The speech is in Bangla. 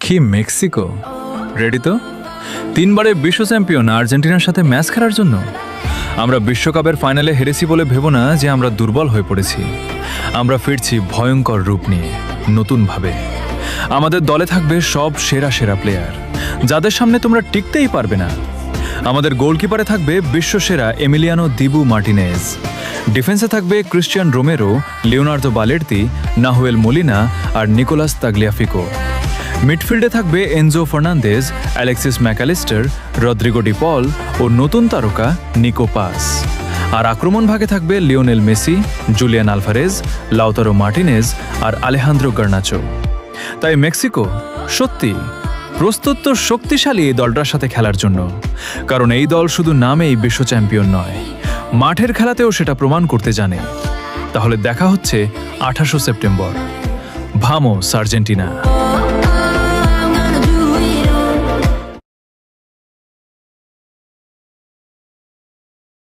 কি মেক্সিকো রেডি তো? তিনবারের বিশ্ব চ্যাম্পিয়ন আর্জেন্টিনার সাথে ম্যাচ খেলার জন্য। আমরা বিশ্বকাপের ফাইনালে হেরেছি বলে ভেবো না যে আমরা দুর্বল হয়ে পড়েছি। আমরা ফিরছি ভয়ঙ্কর রূপ নিয়ে, নতুনভাবে। আমাদের দলে থাকবে সব সেরা সেরা প্লেয়ার, যাদের সামনে তোমরা টিকতেই পারবে না। আমাদের গোলকিপারে থাকবে বিশ্বসেরা এমিলিয়ানো দিবু মার্টিনেজ। ডিফেন্সে থাকবে Cristian Romero, Leonardo Balerdi, Nahuel Molina আর নিকোলাস তাগলিয়াফিকো। মিডফিল্ডে থাকবে Enzo Fernandez, Alexis Mac Allister, Rodrigo De Paul ও নতুন তারকা নিকো পাস। আর আক্রমণ ভাগে থাকবে Lionel Messi, Julian Alvarez, Lautaro Martinez আর আলেহান্দ্রো গার্নাচো। তাই মেক্সিকো সত্যি প্রস্তুত তো শক্তিশালী এই দলটার সাথে খেলার জন্য, কারণ এই দল শুধু নামেই বিশ্ব চ্যাম্পিয়ন নয়, মাঠের খেলাতেও সেটা প্রমাণ করতে জানে। তাহলে দেখা হচ্ছে 28 সেপ্টেম্বর। Vamos Argentina.